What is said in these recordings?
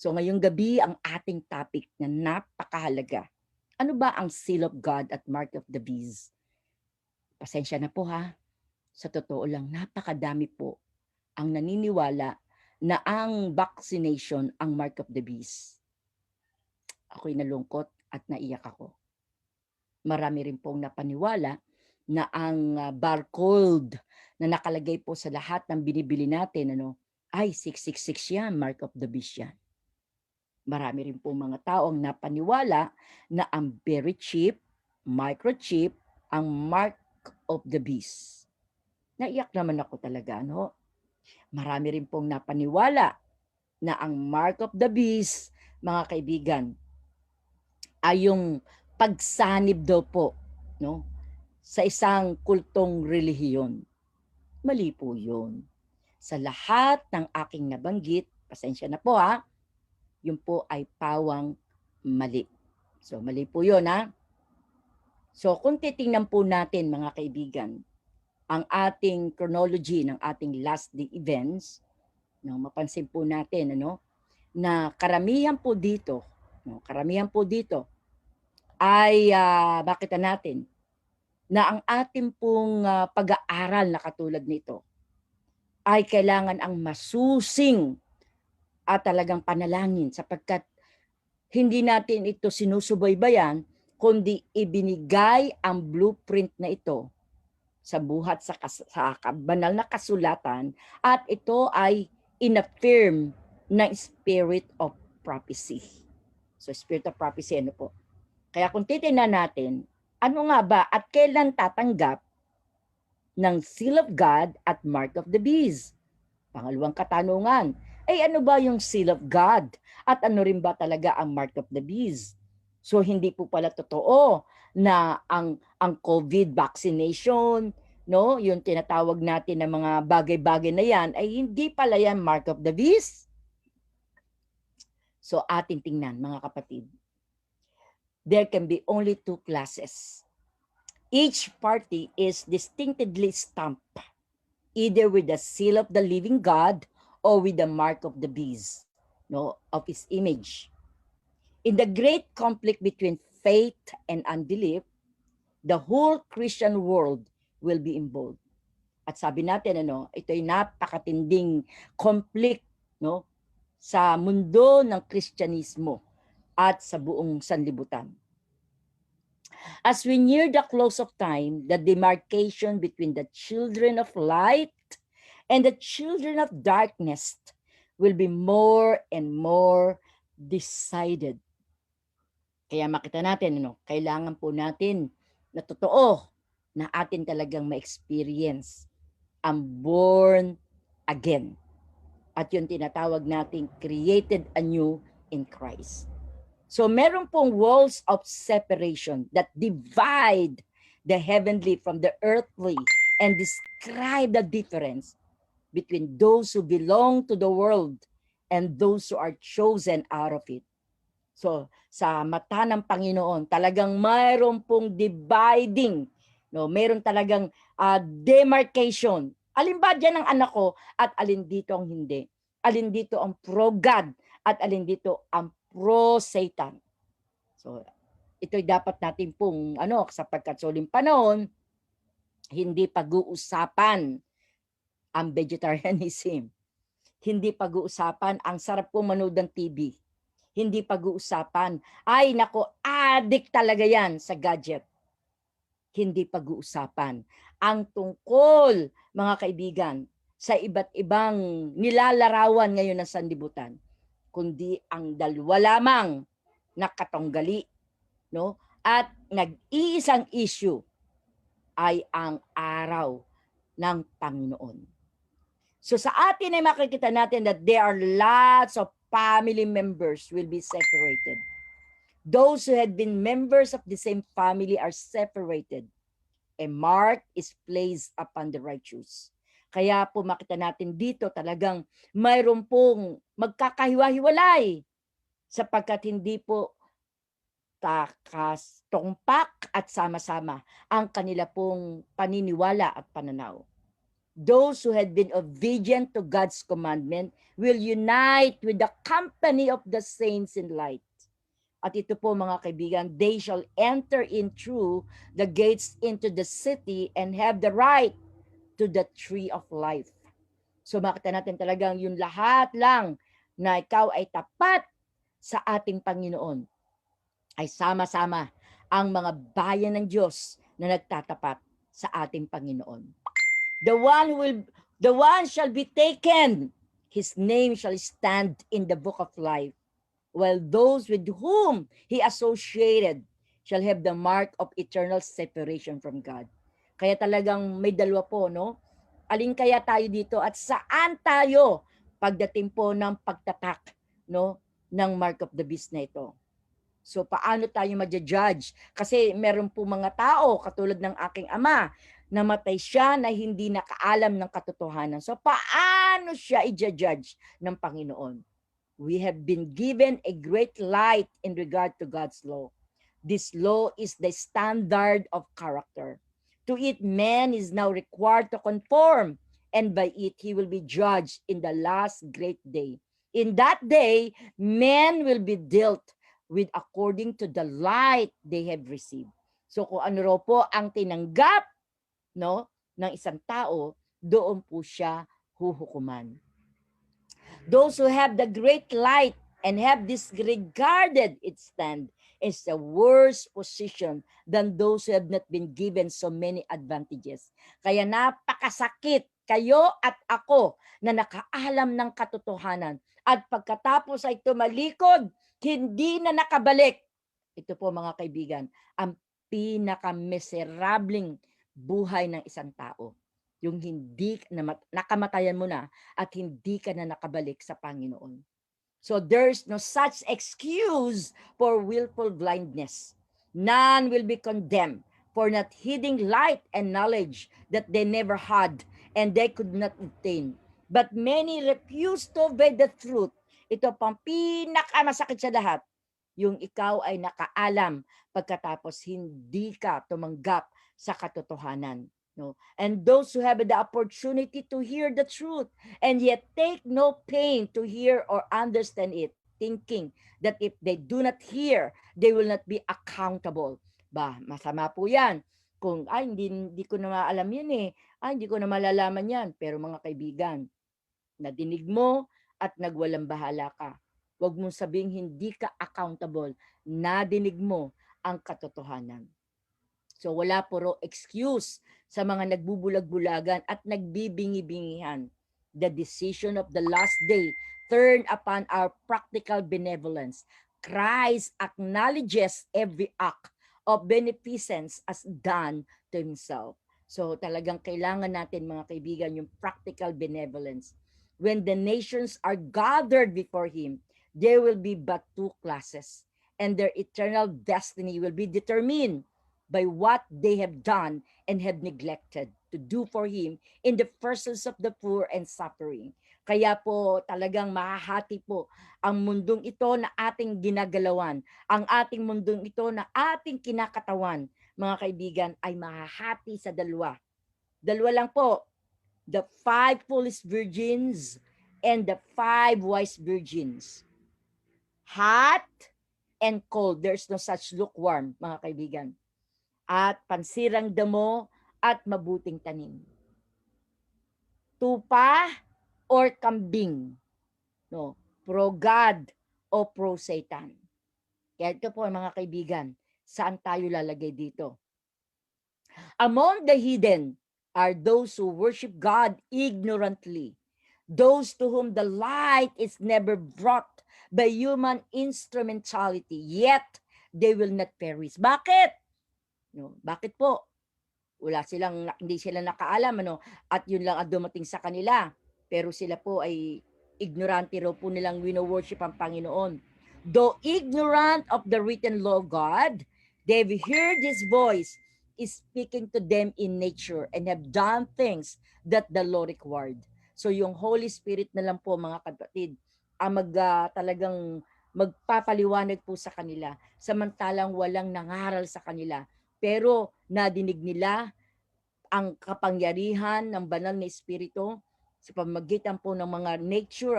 So ngayong gabi ang ating topic na napakahalaga. Ano ba ang seal of God at mark of the beast? Pasensya na po ha. Sa totoo lang, napakadami po ang naniniwala na ang vaccination ang mark of the beast. Ako'y nalungkot at naiyak ako. Marami rin pong napaniwala na ang barcode na nakalagay po sa lahat ng binibili natin, ay 666 yan, mark of the beast yan. Marami rin po mga taong napaniwala na ang very cheap, microchip, ang mark of the beast. Naiyak naman ako talaga, no? Marami rin pong napaniwala na ang mark of the beast, mga kaibigan, ay yung pagsanib daw po, no? Sa isang kultong relihiyon. Mali po yun. Sa lahat ng aking nabanggit, pasensya na po ha, yun po ay pawang mali. So mali po yun ha. So kung titingnan po natin mga kaibigan, ang ating chronology ng ating last day events, no, mapansin po natin na karamihan po dito, ay makita natin na ang ating pong pag-aaral na katulad nito ay kailangan ang masusing at talagang panalangin sapagkat hindi natin ito sinusubaybayan kundi ibinigay ang blueprint na ito sa buhat sa banal na kasulatan at ito ay inaffirm ng spirit of prophecy. So spirit of prophecy ano po? Kaya kung titingnan natin, ano nga ba at kailan tatanggap ng seal of God at mark of the beast? Pangalawang katanungan, ay ano ba yung seal of God? At ano rin ba talaga ang mark of the beast? So hindi po pala totoo na ang COVID vaccination, no, yung tinatawag natin na mga bagay-bagay na yan ay hindi pala yan mark of the beast. So ating tingnan mga kapatid. There can be only two classes. Each party is distinctively stamped either with the seal of the living God or with the mark of the beast, no, of his image. In the great conflict between faith and unbelief, the whole Christian world will be involved. At sabi natin ito ay napakatinding conflict, no, sa mundo ng Kristyanismo at sa buong sanlibutan. As we near the close of time, the demarcation between the children of light and the children of darkness will be more and more decided. Kaya makita natin, kailangan po natin na totoo na atin talagang ma-experience ang born again. At yung tinatawag nating created anew in Christ. So meron pong walls of separation that divide the heavenly from the earthly and describe the difference between those who belong to the world and those who are chosen out of it. So sa mata ng Panginoon, talagang mayroon pong dividing, no? Meron talagang demarcation. Alin ba diyan ang anak ko at alin dito ang hindi? Alin dito ang pro-God at alin dito ang pro-Satan. So ito'y dapat natin pong sapagkat sa uling panahon, hindi pag-uusapan ang vegetarianism. Hindi pag-uusapan ang sarap kong manood ng TV. Hindi pag-uusapan, ay nako, addict talaga yan sa gadget. Hindi pag-uusapan ang tungkol, mga kaibigan, sa iba't ibang nilalarawan ngayon ng sanlibutan, kundi ang dalawa lamang na katunggali, no? At nag-iisang issue ay ang araw ng Panginoon. So sa atin ay makikita natin that there are lots of family members will be separated. Those who had been members of the same family are separated. A mark is placed upon the righteous. Kaya po makita natin dito talagang mayroon pong magkakahiwa-hiwalay sapagkat hindi po takas, tungpak at sama-sama ang kanila pong paniniwala at pananaw. Those who had been obedient to God's commandment will unite with the company of the saints in light. At ito po mga kaibigan, they shall enter in through the gates into the city and have the right to the tree of life. So makita natin talagang yung lahat lang na ikaw ay tapat sa ating Panginoon ay sama-sama ang mga bayan ng Diyos na nagtatapat sa ating Panginoon. The one shall be taken. His name shall stand in the book of life, while those with whom he associated shall have the mark of eternal separation from God. Kaya talagang may dalawa po, no? Alin kaya tayo dito at saan tayo pagdating po ng pagtatak, no, ng mark of the beast na ito? So paano tayo ma-judge? Kasi meron po mga tao katulad ng aking ama, namatay siya na hindi nakaalam ng katotohanan. So paano siya i-judge ng Panginoon? We have been given a great light in regard to God's law. This law is the standard of character. To it, man is now required to conform, and by it he will be judged in the last great day. In that day, men will be dealt with according to the light they have received. So kung ano raw po ang tinanggap, no, ng isang tao, doon po siya huhukuman. Those who have the great light and have disregarded its stand is a worse position than those who have not been given so many advantages. Kaya napakasakit kayo at ako na nakaalam ng katotohanan at pagkatapos ay tumalikod, hindi na nakabalik. Ito po mga kaibigan, ang pinaka-miserabling buhay ng isang tao. Yung hindi nakamatayan mo na at hindi ka na nakabalik sa Panginoon. So there's no such excuse for willful blindness. None will be condemned for not heeding light and knowledge that they never had and they could not obtain. But many refuse to obey the truth. Ito pang pinakamasakit sa lahat. Yung ikaw ay nakaalam pagkatapos hindi ka tumanggap sa katotohanan. No? And those who have the opportunity to hear the truth and yet take no pain to hear or understand it, thinking that if they do not hear, they will not be accountable. Ba, masama po yan. Kung, hindi ko na maalam yan eh. Hindi ko na malalaman yan. Pero mga kaibigan, nadinig mo at nagwalang bahala ka. Huwag mong sabing hindi ka accountable. Nadinig mo ang katotohanan. So wala puro excuse sa mga nagbubulag-bulagan at nagbibingi-bingihan. The decision of the last day turn upon our practical benevolence. Christ acknowledges every act of beneficence as done to himself. So talagang kailangan natin mga kaibigan yung practical benevolence. When the nations are gathered before him, there will be but two classes, and their eternal destiny will be determined by what they have done and have neglected to do for him in the presence of the poor and suffering. Kaya po talagang mahahati po ang mundong ito na ating ginagalawan, ang ating mundong ito na ating kinakatawan, mga kaibigan, ay mahahati sa dalawa. Dalawa lang po, the 5 foolish virgins and the 5 wise virgins. Hot and cold, there's no such lukewarm, mga kaibigan. At pansirang damo at mabuting tanim. Tupa or kambing. No, pro God o pro Satan. Kaya ito po mga kaibigan, saan tayo lalagay dito? Among the hidden are those who worship God ignorantly, those to whom the light is never brought by human instrumentality, yet they will not perish. Bakit? No, bakit po? Hindi sila nakaalam at yun lang ang dumating sa kanila. Pero sila po ay ignorante raw po nilang wino-worship ang Panginoon. Though ignorant of the written law of God, they've heard his voice is speaking to them in nature and have done things that the law required. So yung Holy Spirit na lang po mga kapatid ang talagang magpapaliwanag po sa kanila samantalang walang nangaral sa kanila. Pero nadinig nila ang kapangyarihan ng banal na Espiritu sa pamamagitan po ng mga nature,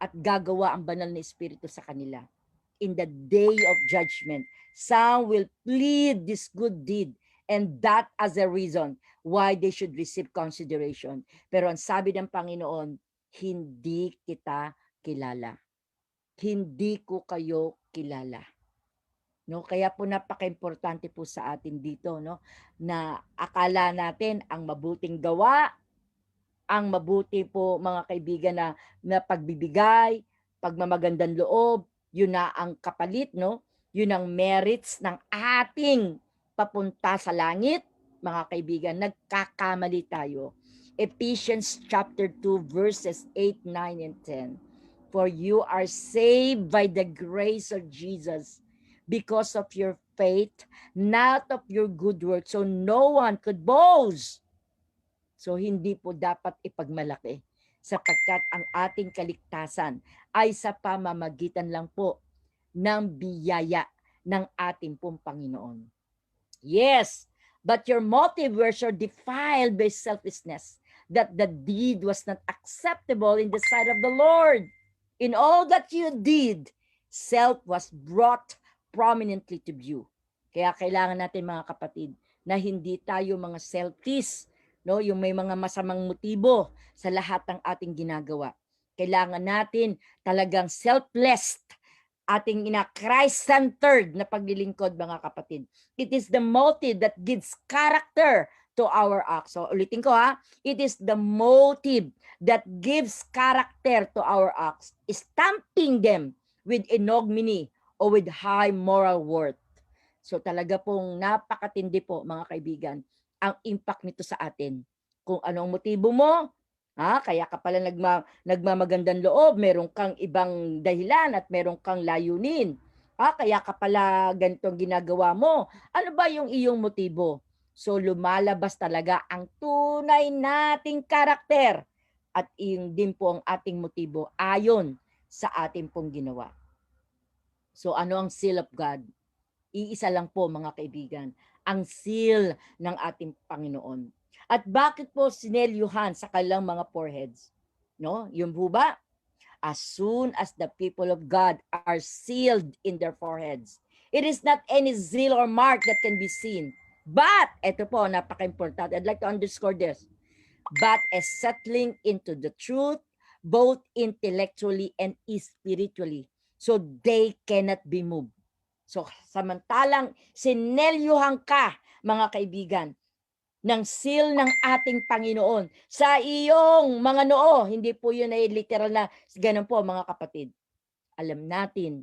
at gagawa ang banal na Espiritu sa kanila. In the day of judgment, some will plead this good deed and that as a reason why they should receive consideration. Pero ang sabi ng Panginoon, hindi kita kilala. Hindi ko kayo kilala. No, kaya po napaka-importante po sa atin dito, no, na akala natin ang mabuting gawa, ang mabuti po mga kaibigan na pagbibigay, pagmamagandang loob, yun na ang kapalit, no? Yun ang merits ng ating papunta sa langit, mga kaibigan. Nagkakamali tayo. Ephesians chapter 2 verses 8, 9, and 10. For you are saved by the grace of Jesus because of your faith, not of your good works, so no one could boast. So hindi po dapat ipagmalaki sapagkat ang ating kaligtasan ay sa pamamagitan lang po ng biyaya ng ating pong Panginoon. Yes, but your motive were so defiled by selfishness that the deed was not acceptable in the sight of the Lord. In all that you did, self was brought prominently to view. Kaya kailangan natin mga kapatid na hindi tayo mga selfish, no, yung may mga masamang motibo sa lahat ng ating ginagawa. Kailangan natin talagang selfless, ating Christ-centered na paglilingkod, mga kapatid. It is the motive that gives character to our acts. So ulitin ko it is the motive that gives character to our acts, stamping them with ignominy or with high moral worth. So talaga pong napakatindi po, mga kaibigan, ang impact nito sa atin. Kung anong motibo mo, kaya ka pala nagmamagandang loob, meron kang ibang dahilan at meron kang layunin. Kaya ka pala ganito ang ginagawa mo. Ano ba yung iyong motibo? So lumalabas talaga ang tunay nating karakter at yung din po ang ating motibo ayon sa ating pong ginawa. So ano ang seal of God? Iisa lang po, mga kaibigan, ang seal ng ating Panginoon. At bakit po sinelyuhan sa kanilang mga foreheads? No? Yung po ba? As soon as the people of God are sealed in their foreheads, it is not any seal or mark that can be seen. But, ito po, napaka-important. I'd like to underscore this. But as settling into the truth, both intellectually and spiritually, so they cannot be moved. So, samantalang sinelyuhan ka, mga kaibigan, ng seal ng ating Panginoon sa iyong mga noo. Hindi po yun ay literal na ganun po, mga kapatid. Alam natin,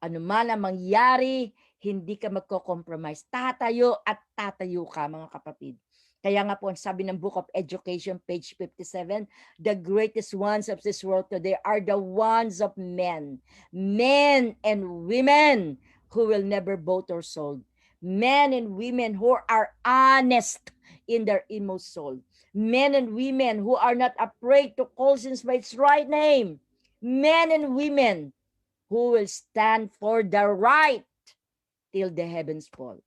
anuman ang mangyari, hindi ka magko-compromise. Tatayo at tatayo ka, mga kapatid. Kaya nga po, ang sabi ng Book of Education, page 57, the greatest ones of this world today are the ones of men. Men and women who will never bought or sold. Men and women who are honest in their inmost soul. Men and women who are not afraid to call sins by its right name. Men and women who will stand for the right till the heavens fall.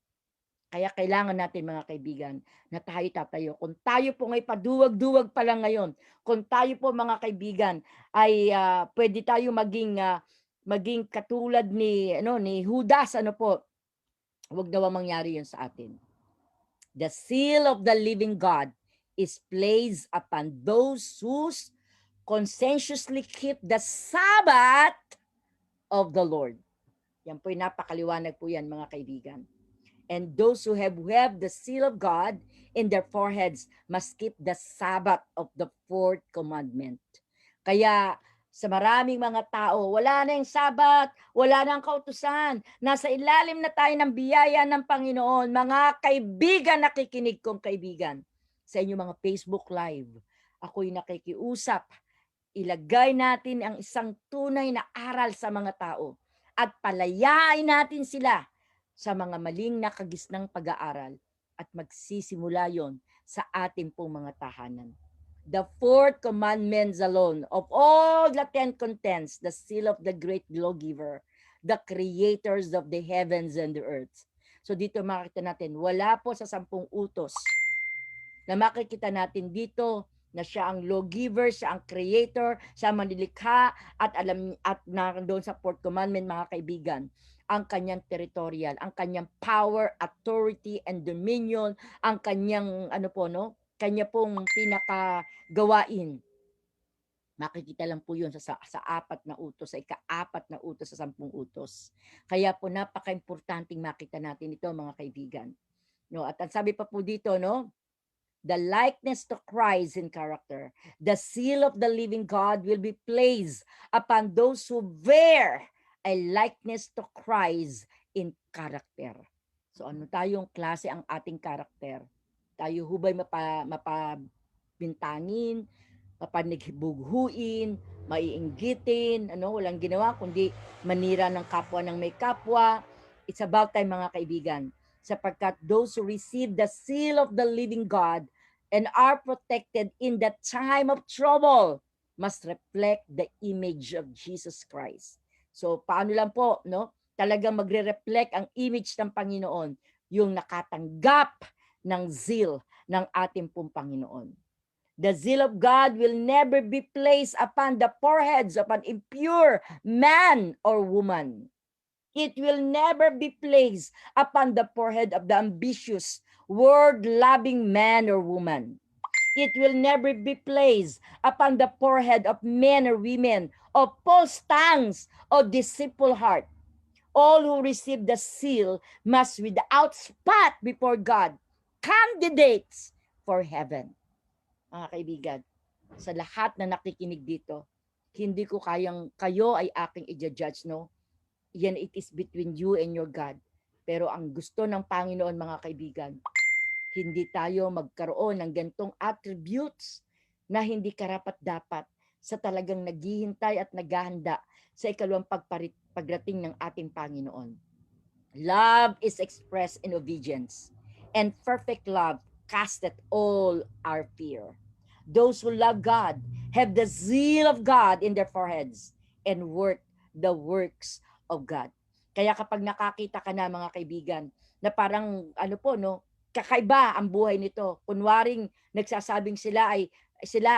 Kaya kailangan natin, mga kaibigan, na tayo tatayo. Kung tayo po ngay paduwag-duwag pa lang ngayon, kung tayo po, mga kaibigan, ay pwede tayo maging katulad ni Judas, wag daw mangyari yun sa atin. The seal of the living God is placed upon those who conscientiously keep the Sabbath of the Lord. Yan po, napakaliwanag po yan, mga kaibigan. And those who have the seal of God in their foreheads must keep the Sabbath of the fourth commandment. Kaya sa maraming mga tao, wala na yung Sabat, wala na ang kautusan. Nasa ilalim na tayo ng biyaya ng Panginoon. Mga kaibigan, nakikinig kong kaibigan, sa inyong mga Facebook Live, ako'y nakikiusap. Ilagay natin ang isang tunay na aral sa mga tao at palayain natin sila sa mga maling nakagisnang pag-aaral at magsisimula yon sa ating pong mga tahanan. The fourth commandments alone of all the 10 contents, the seal of the great lawgiver, the creators of the heavens and the earth. So dito makita natin, wala po sa 10 utos na makikita natin dito na siya ang lawgiver, siya ang creator, siya ang manilikha, at alam at nandoon sa fourth commandment, mga kaibigan, ang kanyang territorial, ang kanyang power, authority, and dominion, ang kanyang kanya pong pinakagawain. Makikita lang po yun sa apat na utos, sa ika-apat na utos sa 10 utos. Kaya po napaka-importanting makita natin ito, mga kaibigan. No, at ang sabi pa po dito, the likeness to Christ in character. The seal of the living God will be placed upon those who bear a likeness to Christ in character. So ano tayong klase ang ating karakter? Tayo hubay mapabintangin, mapanigbuguhin, maiinggitin, walang ginawa kundi manira ng kapwa ng may kapwa. It's about time, mga kaibigan, sapagkat those who receive the seal of the living God and are protected in the time of trouble must reflect the image of Jesus Christ. So paano lang po, talagang magre-reflect ang image ng Panginoon, yung nakatanggap ng zeal ng ating pong Panginoon. The zeal of God will never be placed upon the foreheads of an impure man or woman. It will never be placed upon the forehead of the ambitious, word-loving man or woman. It will never be placed upon the forehead of men or women of false tongues or deceitful heart. All who receive the seal must without spot before God, candidates for heaven. Mga kaibigan, sa lahat na nakikinig dito, hindi ko kayo ay aking i-judge, Yan, it is between you and your God. Pero ang gusto ng Panginoon, mga kaibigan, hindi tayo magkaroon ng gantong attributes na hindi karapat-dapat sa talagang naghihintay at naghahanda sa ikalawang pagdating ng ating Panginoon. Love is expressed in obedience, and perfect love casteth all our fear. Those who love God have the zeal of God in their foreheads and work the works of God. Kaya kapag nakakita ka na, mga kaibigan, na parang kakaiba ang buhay nito. Kunwaring nagsasabing sila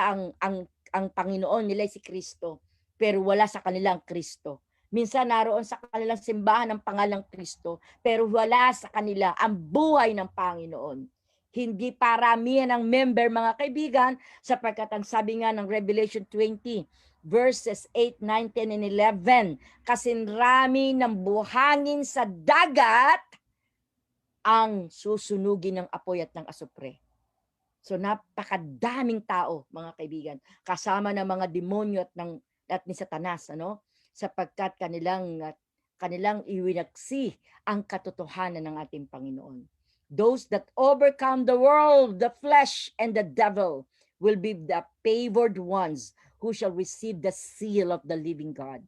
ang Panginoon nila ay si Kristo, pero wala sa kanilang Kristo. Minsan naroon sa kanilang simbahan ang pangalang Kristo, pero wala sa kanila ang buhay ng Panginoon. Hindi paramihan ang member, mga kaibigan, sapagkat ang sabi nga ng Revelation 20, verses 8, 9, 10, and 11, kasinrami ng buhangin sa dagat ang susunugin ng apoy at ng asupre. So napakadaming tao, mga kaibigan, kasama ng mga demonyo at ni Satanas, sapagkat kanilang iwinaksi ang katotohanan ng ating Panginoon. Those that overcome the world, the flesh, and the devil will be the favored ones who shall receive the seal of the living God.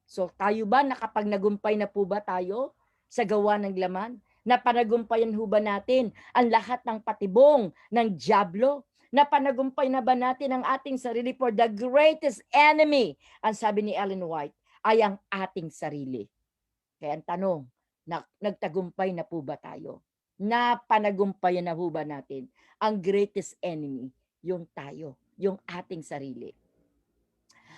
So tayo ba, nakapagnagumpay na po ba tayo sa gawa ng laman? Napanagumpayan ho ba natin ang lahat ng patibong ng dyablo? Napanagumpay na ba natin ang ating sarili? For the greatest enemy, ang sabi ni Ellen White, ay ang ating sarili. Kaya ang tanong, nagtagumpay na po ba tayo? Napanagumpayan na po ba natin ang greatest enemy? Yung tayo, yung ating sarili.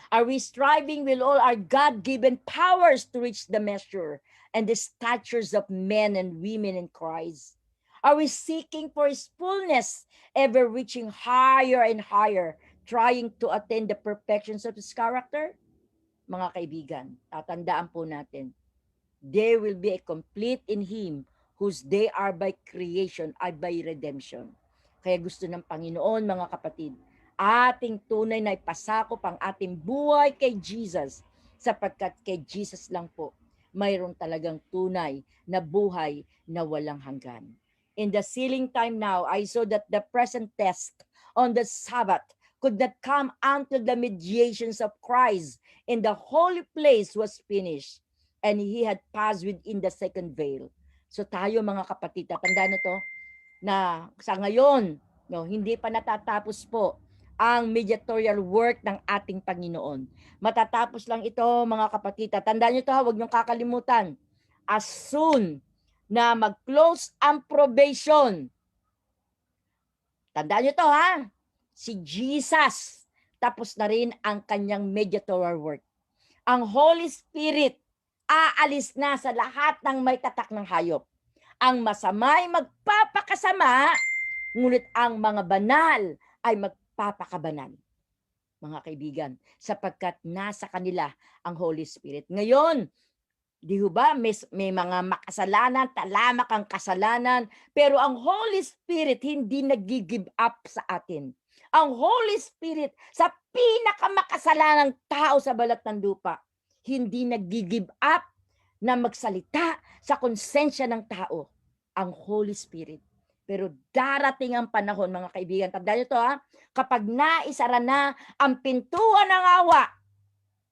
Are we striving with all our God-given powers to reach the measure and the statures of men and women in Christ? Are we seeking for His fullness, ever reaching higher and higher, trying to attain the perfections of His character? Mga kaibigan, tatandaan po natin, there will be a complete in Him whose they are by creation, ay by redemption. Kaya gusto ng Panginoon, mga kapatid, ating tunay na ipasakop ang ating buhay kay Jesus, sapagkat kay Jesus lang po mayroon talagang tunay na buhay na walang hanggan. In the sealing time now, I saw that the present test on the Sabbath could not come until the mediations of Christ in the holy place was finished, and He had passed within the second veil. So tayo, mga kapatid, tandaan na to, na sa ngayon, hindi pa natatapos po ang mediatorial work ng ating Panginoon. Matatapos lang ito, mga kapatid. Tandaan nyo ito, huwag nyo kakalimutan. As soon na mag-close ang probation, Tandaan nyo to ha. Si Jesus, tapos na rin ang kanyang mediatorial work. Ang Holy Spirit, aalis na sa lahat ng may tatak ng hayop. Ang masamay magpapakasama, ngunit ang mga banal ay magpapakabanal. Mga kaibigan, sapagkat nasa kanila ang Holy Spirit. Ngayon, di ba, may mga makasalanan, talamak ang kasalanan, pero ang Holy Spirit hindi nag-give up sa atin. Ang Holy Spirit sa pinakamakasalanang tao sa balat ng lupa, hindi nag-give up na magsalita sa konsensya ng tao. Ang Holy Spirit. Pero darating ang panahon, mga kaibigan, tandaan nyo to ha, kapag naisara na ang pintuan ng awa,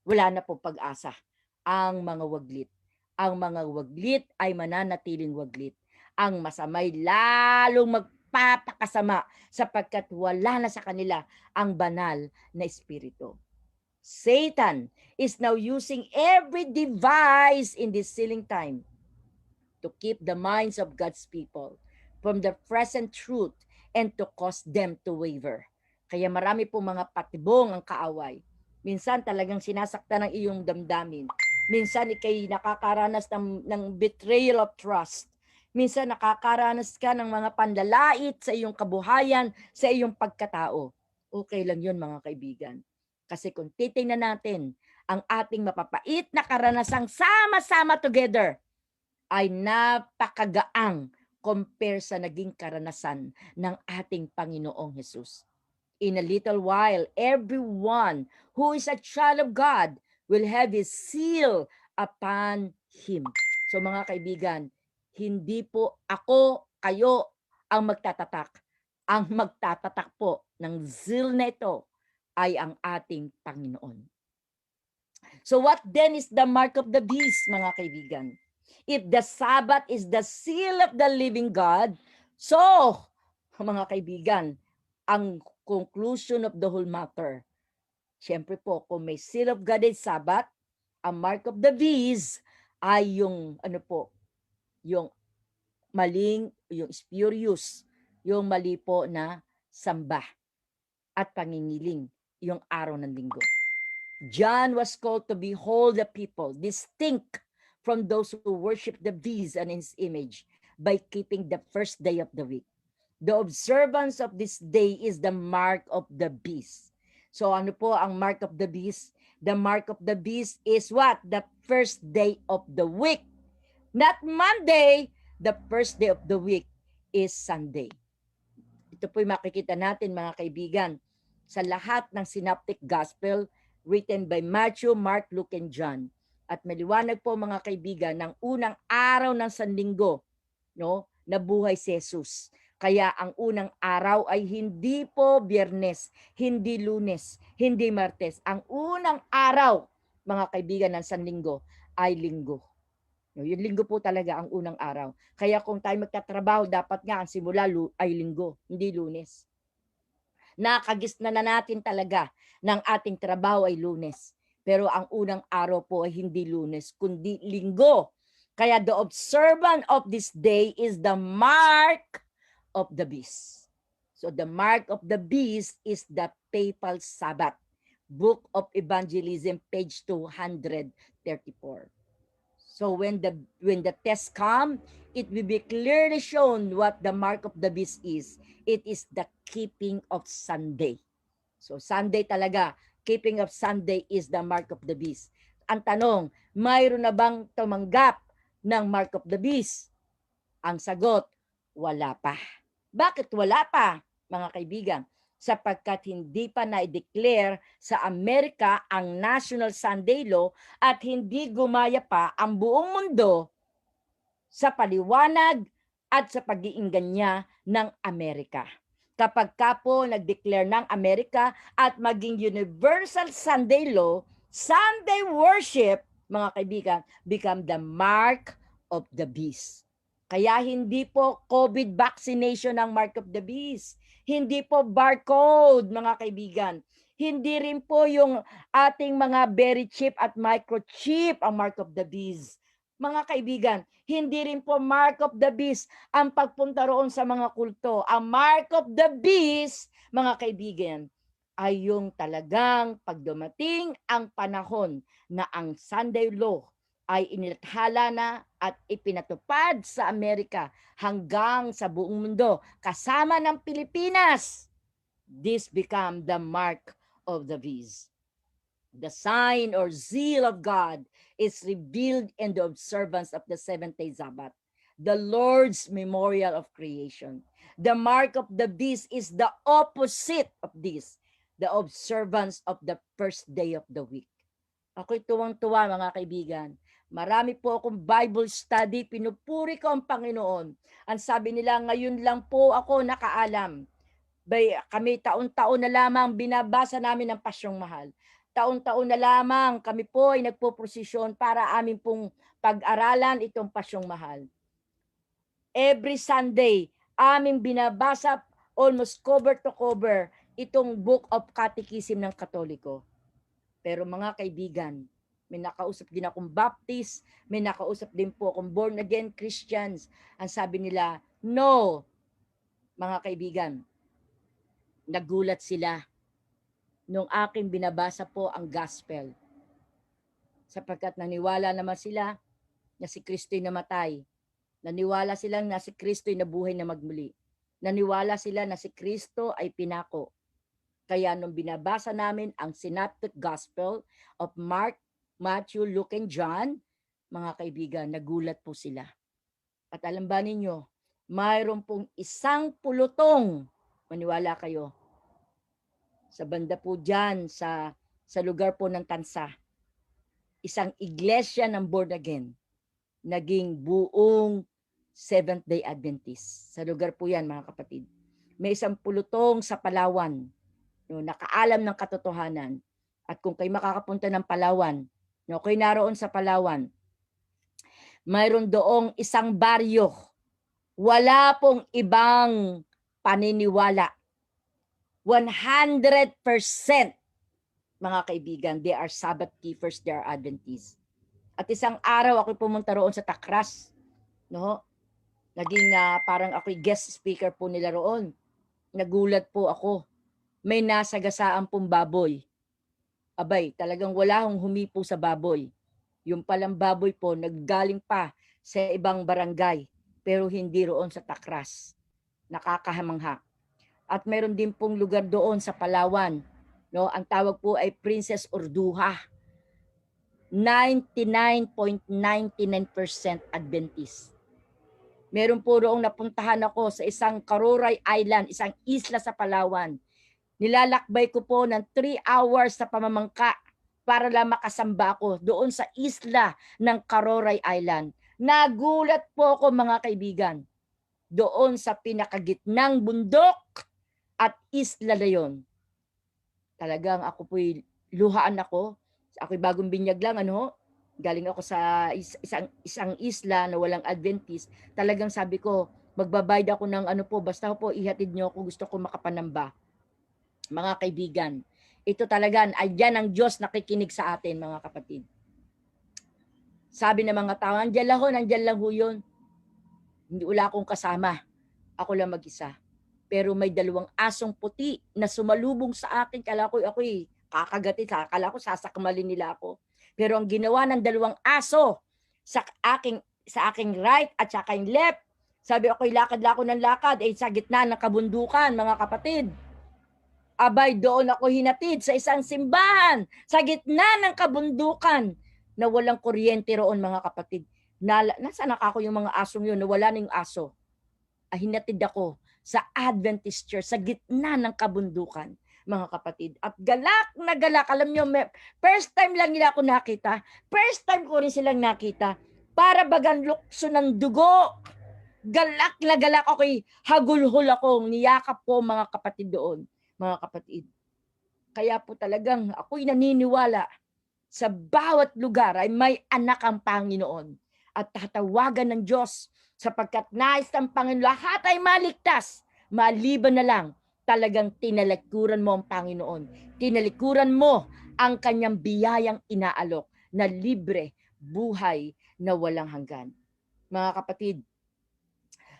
wala na po pag-asa ang mga waglit. Ang mga waglit ay mananatiling waglit. Ang masamay lalong magpapakasama sapagkat wala na sa kanila ang banal na espiritu. Satan is now using every device in this sealing time to keep the minds of God's people from the present truth and to cause them to waver. Kaya marami po mga patibong ang kaaway. Minsan talagang sinasaktan ng iyong damdamin. Minsan ikay nakakaranas ng betrayal of trust. Minsan nakakaranas ka ng mga panlalait sa iyong kabuhayan, sa iyong pagkatao. Okay lang yun mga kaibigan. Kasi kung titingnan natin ang ating mapapait na karanasang sama-sama together, ay napakagaang compare sa naging karanasan ng ating Panginoong Jesus. In a little while, everyone who is a child of God will have his seal upon him. So mga kaibigan, hindi po ako, kayo ang magtatatak. Ang magtatatak po ng zeal na ito ay ang ating Panginoon. So what then is the mark of the beast, mga kaibigan? If the Sabbath is the seal of the living God, so, mga kaibigan, ang conclusion of the whole matter, syempre po, kung may seal of God is Sabbath, ang mark of the beast ay yung, yung maling, yung spurious, yung mali po na samba at pangingiling, yung araw ng linggo. John was called to behold the people distinct from those who worship the beast and his image by keeping the first day of the week. The observance of this day is the mark of the beast. So ano po ang mark of the beast? The mark of the beast is what? The first day of the week. Not Monday, the first day of the week is Sunday. Ito po'y makikita natin mga kaibigan sa lahat ng synoptic gospel written by Matthew, Mark, Luke, and John. At maliwanag po mga kaibigan ng unang araw ng Sanlinggo, no, nabuhay si Jesus. Kaya ang unang araw ay hindi po Biyernes, hindi Lunes, hindi Martes. Ang unang araw, mga kaibigan ng Sanlinggo, ay Linggo. No, yung Linggo po talaga ang unang araw. Kaya kung tayo magtatrabaho, dapat nga ang simula ay Linggo, hindi Lunes. Nakagis na natin talaga ng ating trabaho ay Lunes. Pero ang unang araw po ay hindi Lunes, kundi Linggo. Kaya the observance of this day is the mark of the beast. So the mark of the beast is the papal Sabbath. Book of Evangelism, page 234. So when the test come, it will be clearly shown what the mark of the beast is. It is the keeping of Sunday. So Sunday talaga, keeping of Sunday is the mark of the beast. Ang tanong, mayroon na bang tumanggap ng mark of the beast? Ang sagot, wala pa. Bakit wala pa, mga kaibigan? Sapagkat hindi pa na-declare sa Amerika ang National Sunday Law at hindi gumaya pa ang buong mundo sa paliwanag at sa pag-iinggan niya ng Amerika. Kapag ka po nag-declare ng Amerika at maging Universal Sunday Law, Sunday worship, mga kaibigan, become the mark of the beast. Kaya hindi po COVID vaccination ang mark of the beast. Hindi po barcode, mga kaibigan. Hindi rin po yung ating mga berry chip at microchip ang mark of the beast. Mga kaibigan, hindi rin po mark of the beast ang pagpunta roon sa mga kulto. Ang mark of the beast, mga kaibigan, ay yung talagang pag dumating ang panahon na ang Sunday law ay inilathala na at ipinatupad sa Amerika hanggang sa buong mundo, kasama ng Pilipinas. This become the mark of the beast. The sign or zeal of God is revealed in the observance of the seventh-day Sabbath, the Lord's memorial of creation. The mark of the beast is the opposite of this, the observance of the first day of the week. Ako'y tuwang-tuwa, mga kaibigan. Marami po akong Bible study, pinupuri ko ang Panginoon. Ang sabi nila, ngayon lang po ako nakaalam. Kami taon-taon na lamang binabasa namin ang Pasyong Mahal. Taon-taon na lamang kami po ay nagpoprosesyon para amin pong pag-aralan itong Pasyong Mahal. Every Sunday, aming binabasa almost cover to cover itong Book of Catechism ng Katoliko. Pero mga kaibigan, may nakausap din akong Baptist, may nakausap din po akong born again Christians. Ang sabi nila, no, mga kaibigan, nagulat sila nung aking binabasa po ang gospel. Sapagkat naniwala naman sila na si Kristo'y namatay. Naniwala sila na si Kristo'y nabuhay na magmuli. Naniwala sila na si Kristo ay pinako. Kaya nung binabasa namin ang synoptic gospel of Mark, Matthew, Luke, and John, mga kaibigan, nagulat po sila. At alam ba ninyo, mayroon pong isang pulutong, maniwala kayo, sa banda po dyan, sa lugar po ng Tansa, isang iglesia ng born again, naging buong Seventh-day Adventist. Sa lugar po yan, mga kapatid. May isang pulutong sa Palawan, no, nakaalam ng katotohanan. At kung kayo makakapunta ng Palawan, no, kayo naroon sa Palawan, mayroon doong isang baryo. Wala pong ibang paniniwala. 100%, mga kaibigan, they are Sabbath keepers, they are Adventists. At isang araw ako pumunta roon sa Takras, no? Naging parang ako'y guest speaker po nila roon. Nagulat po ako. May nasagasaan pong baboy. Abay, talagang wala hong humipo sa baboy. Yung palang baboy po, naggaling pa sa ibang barangay, pero hindi roon sa Takras. Nakakahamangha. At meron din pong lugar doon sa Palawan, no? Ang tawag po ay Princess Orduha. 99.99% Adventist. Meron po roong napuntahan ako sa isang Karoray Island, isang isla sa Palawan. Nilalakbay ko po ng 3 hours sa pamamangka para lang makasamba ako doon sa isla ng Karoray Island. Nagulat po ako, mga kaibigan, doon sa pinakagitnang bundok at isla na yon. Talagang ako po'y luhaan ako. Ako'y bagong binyag lang, galing ako sa isang isla na walang Adventist. Talagang sabi ko, magbabayad ako ng basta po ihatid niyo ako, gusto ko makapanamba. Mga kaibigan, ito talaga, ayan ang Diyos nakikinig sa atin, mga kapatid. Sabi ng mga tao, nandiyan lang ho yun. Hindi, wala akong kasama. Ako lang mag-isa. Pero may 2 asong puti na sumalubong sa akin. Kala ko ako'y kakagatin. Kala ko sasakmalin nila ako. Pero ang ginawa ng 2 aso sa aking right at sa aking left, sabi ako'y lakad-lakad ng lakad, sa gitna ng kabundukan, mga kapatid. Abay, doon ako hinatid sa isang simbahan, sa gitna ng kabundukan, na walang kuryente roon, mga kapatid. Nasaan ako yung mga asong yun, na wala na yung aso. Hinatid ako sa Adventist Church, sa gitna ng kabundukan, mga kapatid. At galak na galak. Alam nyo, first time lang nila ako nakita. First time ko rin silang nakita. Para bagang lukso ng dugo. Galak na galak. Ako'y hagulhol ako. Niyakap ko, mga kapatid doon. Mga kapatid. Kaya po talagang ako'y naniniwala sa bawat lugar ay may anak ang Panginoon. At tatawagan ng Diyos sapagkat nais ng Panginoon lahat ay maligtas. Maliban na lang talagang tinalikuran mo ang Panginoon. Tinalikuran mo ang kanyang biyayang inaalok na libre, buhay, na walang hanggan. Mga kapatid,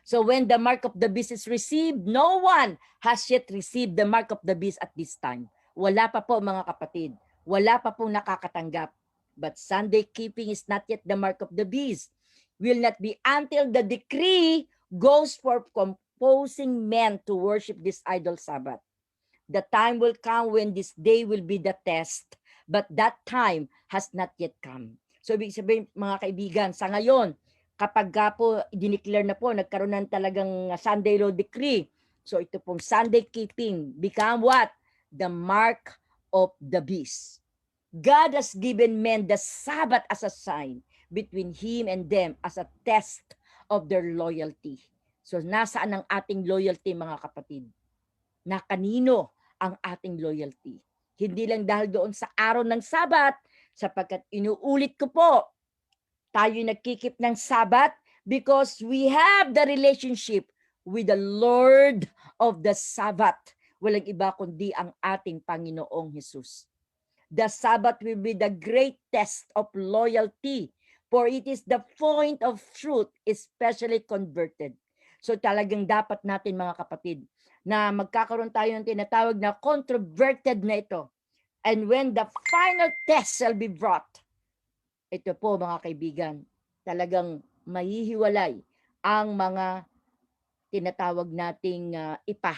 so when the mark of the beast is received, no one has yet received the mark of the beast at this time. Wala pa po mga kapatid. Wala pa pong nakakatanggap. But Sunday keeping is not yet the mark of the beast. Will not be until the decree goes for composing men to worship this idol Sabbath. The time will come when this day will be the test. But that time has not yet come. So ibig sabihin mga kaibigan, sa ngayon, kapag po dineclare na po, nagkaroon ng talagang Sunday law decree. So ito pong Sunday keeping become what? The mark of the beast. God has given men the Sabbath as a sign between Him and them as a test of their loyalty. So nasaan ang ating loyalty mga kapatid? Na kanino ang ating loyalty? Hindi lang dahil doon sa araw ng Sabat, sapagkat inuulit ko po, tayo nagkikip ng Sabat because we have the relationship with the Lord of the Sabbath. Walang iba kundi ang ating Panginoong Hesus. The Sabbath will be the great test of loyalty, for it is the point of truth, especially converted. So talagang dapat natin mga kapatid, na magkakaroon tayo ng tinatawag na controverted na ito. And when the final test shall be brought, ito po mga kaibigan, talagang mahihiwalay ang mga tinatawag nating ipa.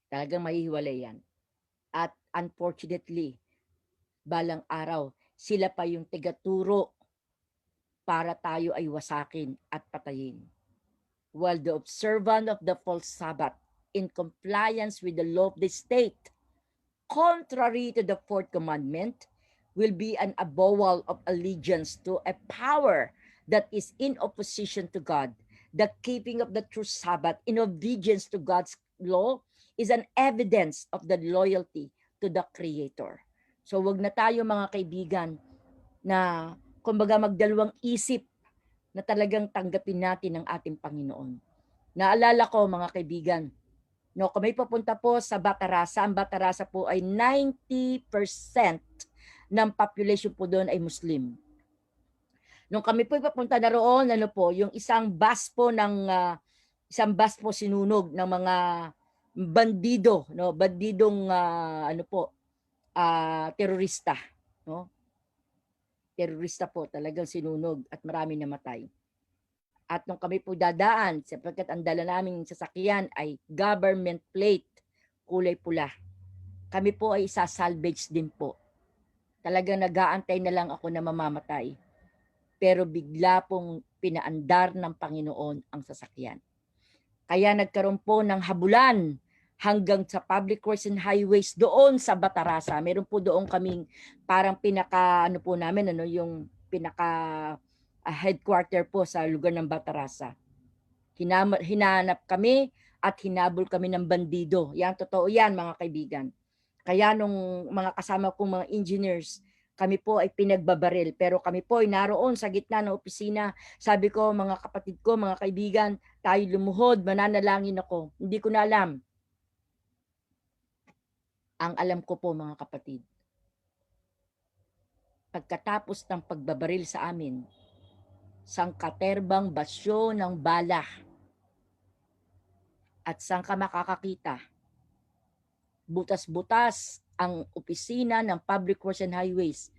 Talagang mahihiwalay yan. At unfortunately, balang araw, sila pa yung tigaturo para tayo ay wasakin at patayin. While the observant of the false Sabbath, in compliance with the law of the state, contrary to the fourth commandment, will be an avowal of allegiance to a power that is in opposition to God. The keeping of the true Sabbath in obedience to God's law is an evidence of the loyalty to the Creator. So wag na tayo mga kaibigan na kumbaga magdalawang isip na talagang tanggapin natin ang ating Panginoon. Naalala ko mga kaibigan, no, kung may papunta po sa Batarasa, ang Batarasa po ay 90% ng population po doon ay Muslim. Nung kami po papunta na roon, ano po, yung isang bus po sinunog ng mga bandido, no, bandidong terorista, no? Terorista po talagang sinunog at marami namatay. At nung kami po dadaan, sapagkat ang dala naming sasakyan ay government plate, kulay pula. Kami po ay isa-salvage din po. Talagang nag-aantay na lang ako na mamamatay. Pero bigla pong pinaandar ng Panginoon ang sasakyan. Kaya nagkaroon po ng habulan hanggang sa public roads and highways doon sa Batarasa. Meron po doon kaming parang yung pinaka headquarter po sa lugar ng Batarasa. Hinanap kami at hinabol kami ng bandido. Yan, totoo yan mga kaibigan. Kaya nung mga kasama kong mga engineers, kami po ay pinagbabaril. Pero kami po ay naroon sa gitna ng opisina. Sabi ko, mga kapatid ko, mga kaibigan, tayo lumuhod, mananalangin ako. Hindi ko na alam. Ang alam ko po mga kapatid, pagkatapos ng pagbabaril sa amin, sangkaterbang basyo ng bala. At saan ka makakakita? Butas-butas ang opisina ng Public Works and Highways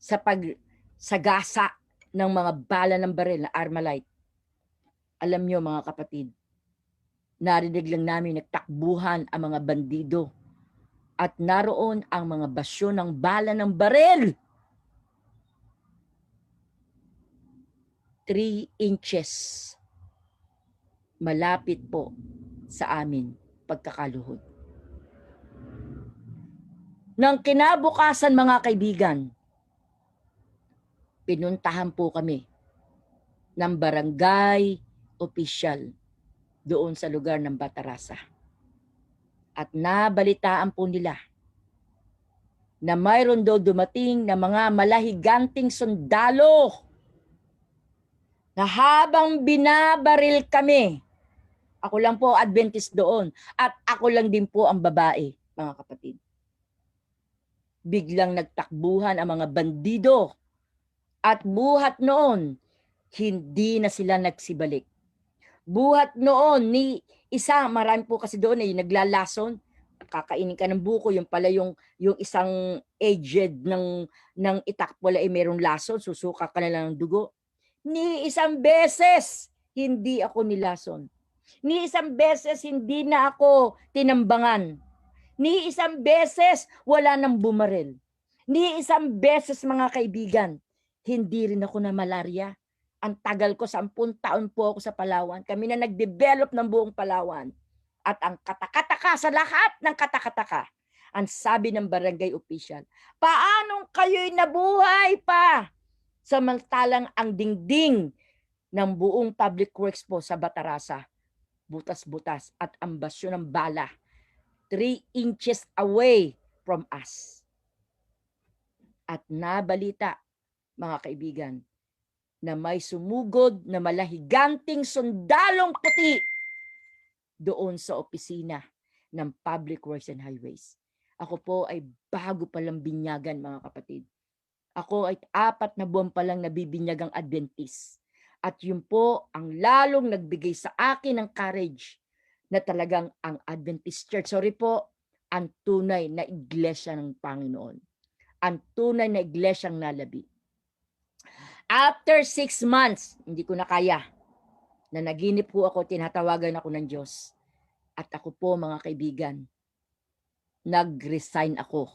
sa pagsagasa ng mga bala ng baril na Armalite. Alam nyo mga kapatid, narinig lang namin nagtakbuhan ang mga bandido at naroon ang mga basyo ng bala ng baril. 3 inches malapit po sa amin pagkakaluhod. Nang kinabukasan mga kaibigan, pinuntahan po kami ng barangay opisyal doon sa lugar ng Batarasa. At nabalitaan po nila na mayroon daw dumating na mga malahiganting sundalo na habang binabaril kami, ako lang po Adventist doon at ako lang din po ang babae, mga kapatid. Biglang nagtakbuhan ang mga bandido At buhat noon, hindi na sila nagsibalik. Buhat noon ni isa, marami po kasi doon ay naglalason, kakainin ka ng buko, yung pala yung isang aged ng itak pala ay merong lason, susuka ka na lang ng dugo. Ni isang beses hindi ako nilason. Ni isang beses hindi na ako tinambangan. Ni isang beses wala nang bumaril. Ni isang beses, mga kaibigan, hindi rin ako na malaria. Ang tagal ko, 10 taon po ako sa Palawan. Kami na nag-develop ng buong Palawan. At ang katakataka sa lahat ng katakataka, ang sabi ng barangay official, paanong kayo'y nabuhay pa? Samantalang ang dingding ng buong public works po sa Batarasa, butas-butas at ang basyo ng bala, 3 inches away from us. At nabalita, mga kaibigan, na may sumugod na malahiganting sundalong puti doon sa opisina ng Public Works and Highways. Ako po ay bago palang binyagan, mga kapatid. Ako ay 4 na buwan palang nabibinyagang Adventist. At yun po ang lalong nagbigay sa akin ng courage na talagang ang Adventist Church, sorry po, ang tunay na iglesia ng Panginoon. Ang tunay na iglesyang nalabi. After 6 months, hindi ko na kaya, na naginip po ako, tinatawagan ako ng Diyos. At ako po, mga kaibigan, nag-resign ako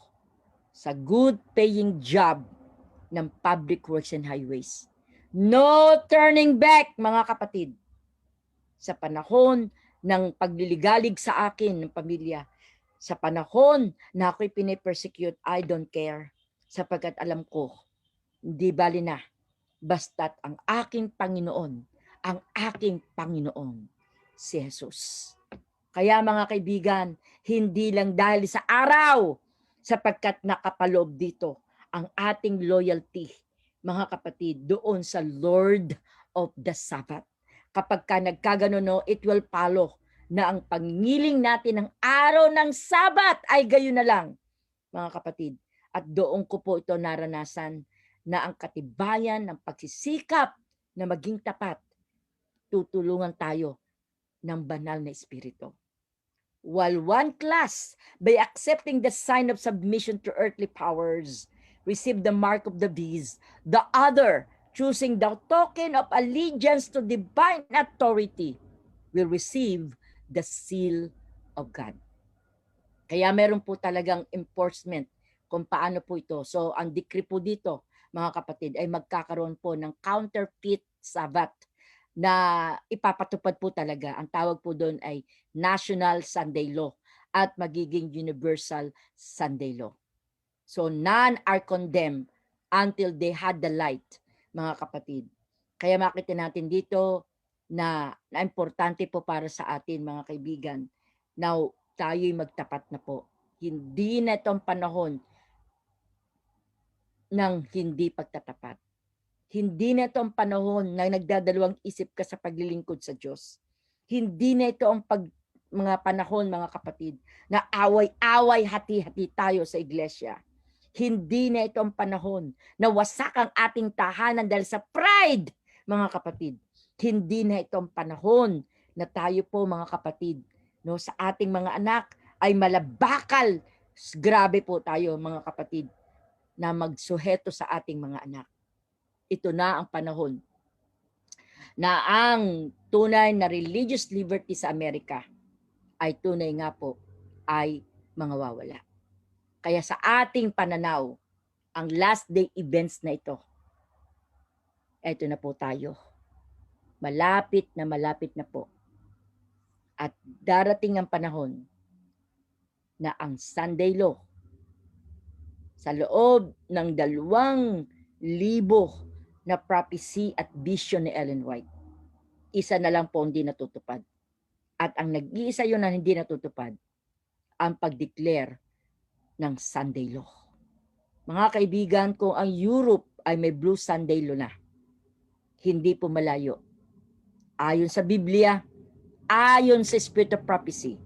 sa good paying job ng Public Works and Highways. No turning back, mga kapatid. Sa panahon ng pagliligalig sa akin ng pamilya, sa panahon na ako'y pinipersecute, I don't care. Sapagkat alam ko, hindi bali na, basta't ang aking Panginoon, si Jesus. Kaya mga kaibigan, hindi lang dahil sa araw, sapagkat nakapaloob dito ang ating loyalty, mga kapatid, doon sa Lord of the Sabbath. Kapag ka nagkaganono, it will follow na ang pangingiling natin ng araw ng Sabat ay gayon na lang, mga kapatid. At doon ko po ito naranasan na ang katibayan ng pagsisikap na maging tapat, tutulungan tayo ng banal na Espiritu. While one class, by accepting the sign of submission to earthly powers, received the mark of the beast, the other, choosing the token of allegiance to divine authority, will receive the seal of God. Kaya meron po talagang enforcement kung paano po ito. So ang decree po dito, mga kapatid, ay magkakaroon po ng counterfeit Sabbath na ipapatupad po talaga. Ang tawag po doon ay National Sunday Law at magiging Universal Sunday Law. So none are condemned until they had the light, mga kapatid. Kaya makita natin dito na importante po para sa atin, mga kaibigan. Now, tayo'y magtapat na po. Hindi na itong panahon ng hindi pagtatapat. Hindi na ito ang panahon na nagdadalawang isip ka sa paglilingkod sa Diyos. Hindi na ito ang mga panahon, mga kapatid, na away-away, hati-hati tayo sa iglesia. Hindi na ito ang panahon na wasak ang ating tahanan dahil sa pride, mga kapatid. Hindi na ito ang panahon na tayo po, mga kapatid, no, sa ating mga anak ay malabakal. Grabe po tayo, mga kapatid, na magsuheto sa ating mga anak. Ito na ang panahon na ang tunay na religious liberty sa Amerika ay tunay nga po ay mangawawala. Kaya sa ating pananaw, ang last day events na ito, eto na po tayo. Malapit na po. At darating ang panahon na ang Sunday Law sa loob ng 2,000 na prophecy at vision ni Ellen White, isa na lang po hindi natutupad. At ang nag-iisa yun na hindi natutupad, ang pag-declare ng Sunday Law. Mga kaibigan, kung ang Europe ay may Blue Sunday Law na, hindi po malayo. Ayon sa Biblia, ayon sa Spirit of Prophecy,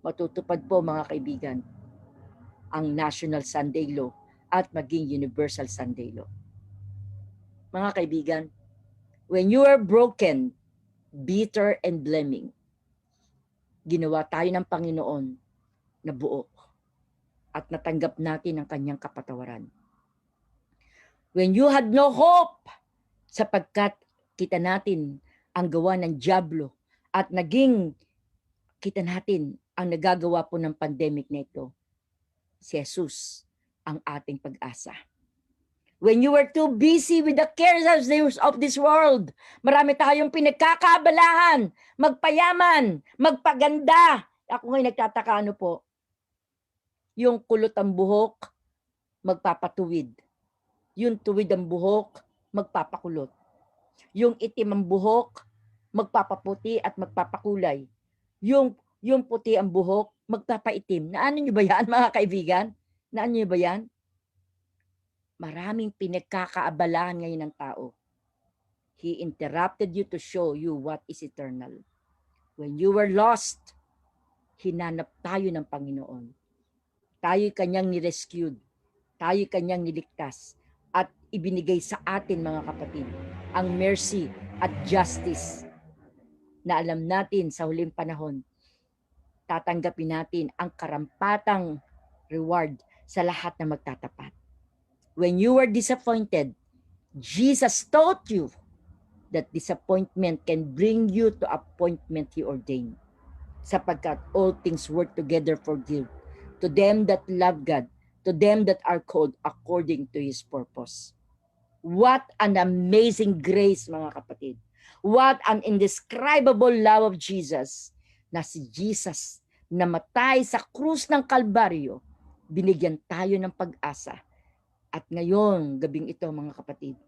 matutupad po, mga kaibigan, ang National Sunday Law at maging Universal Sunday Law. mga kaibigan, when you are broken, bitter, and blaming, ginawa tayo ng Panginoon na buo at natanggap natin ang kanyang kapatawaran. When you had no hope, sapagkat kita natin ang gawa ng dyablo at naging kita natin ang nagagawa po ng pandemic na ito, si Jesus ang ating pag-asa. When you were too busy with the cares of this world, marami tayong pinagkakaabalahan, magpayaman, magpaganda. Ako ngayon nagtataka, ano po, yung kulot ang buhok, magpapatuwid. Yung tuwid ang buhok, magpapakulot. Yung itim ang buhok, magpapaputi at magpapakulay. Yung puti ang buhok, magpapaitim. Naano nyo ba yan, mga kaibigan? Naano nyo ba yan? Maraming pinagkakaabalahan ngayon ng tao. He interrupted you to show you what is eternal. When you were lost, hinanap tayo ng Panginoon. Tayo'y kanyang nirescued. Tayo'y kanyang niligtas. At ibinigay sa atin, mga kapatid, ang mercy at justice na alam natin sa huling panahon, tatanggapin natin ang karampatang reward sa lahat na magtatapat. When you were disappointed, Jesus taught you that disappointment can bring you to appointment He ordained. Sapagkat all things work together for good to them that love God, to them that are called according to His purpose. What an amazing grace, mga kapatid. What an indescribable love of Jesus, na si Jesus namatay sa krus ng Kalbaryo, binigyan tayo ng pag-asa. At ngayon, gabing ito, mga kapatid,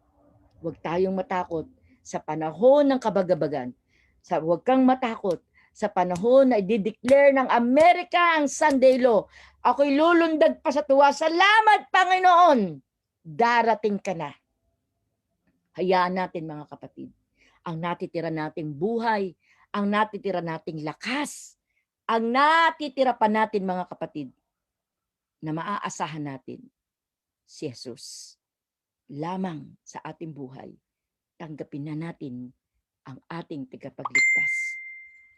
huwag tayong matakot sa panahon ng kabagabagan. Huwag kang matakot sa panahon na i-declare ng Amerika ang Sunday law. Ako'y lulundag pa sa tuwa. Salamat, Panginoon! Darating ka na. Hayaan natin, mga kapatid, ang natitira nating buhay, ang natitira nating lakas, ang natitira pa natin, mga kapatid, na maaasahan natin si Jesus lamang sa ating buhay. Tanggapin na natin ang ating tagapagligtas.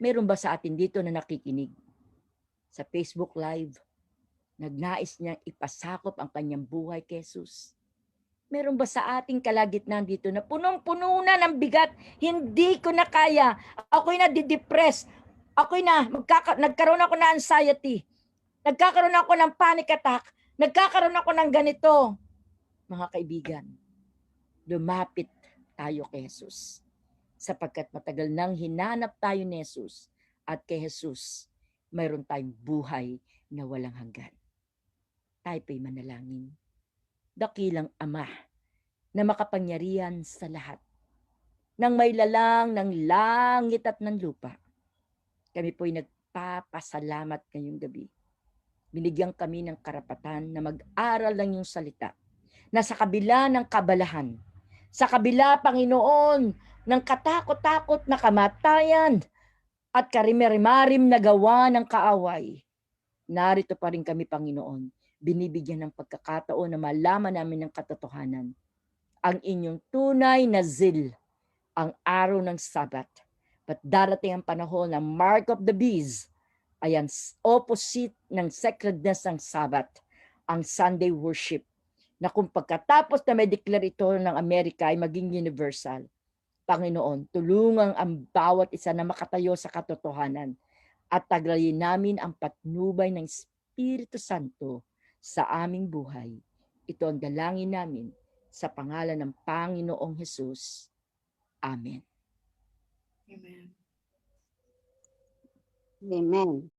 Meron ba sa atin dito na nakikinig sa Facebook Live, nagnais niyang ipasakop ang kanyang buhay kay Jesus? Meron ba sa ating kalagitnaan dito na punong-puno na ng bigat, hindi ko na kaya, ako'y nadidepress, nagkaroon ako ng anxiety, nagkakaroon ako ng panic attack, nagkakaroon ako ng ganito? Mga kaibigan, lumapit tayo kay Jesus. Sapagkat matagal nang hinanap tayo ni Jesus, at kay Jesus, mayroon tayong buhay na walang hanggan. Tayo po'y manalangin. Dakilang Ama na makapangyarihan sa lahat, ng may lalang ng langit at ng lupa, kami po'y nagpapasalamat ngayong gabi. Binigyan kami ng karapatan na mag-aral ng iyong salita, na sa kabila ng kabalahan, sa kabila, Panginoon, ng katakot-takot na kamatayan at karimerimarim na gawa ng kaaway, narito pa rin kami, Panginoon, binibigyan ng pagkakataon na malaman namin ng katotohanan, ang inyong tunay na zeal, ang araw ng Sabat. But darating ang panahon na mark of the beast ay ang opposite ng sacredness ng Sabat, ang Sunday worship, na kung pagkatapos na may declare ito ng Amerika ay maging universal, Panginoon, tulungan ang bawat isa na makatayo sa katotohanan at taglayin namin ang patnubay ng Espiritu Santo sa aming buhay. Ito ang dalangin namin sa pangalan ng Panginoong Jesus. Amen. Amen. Amen.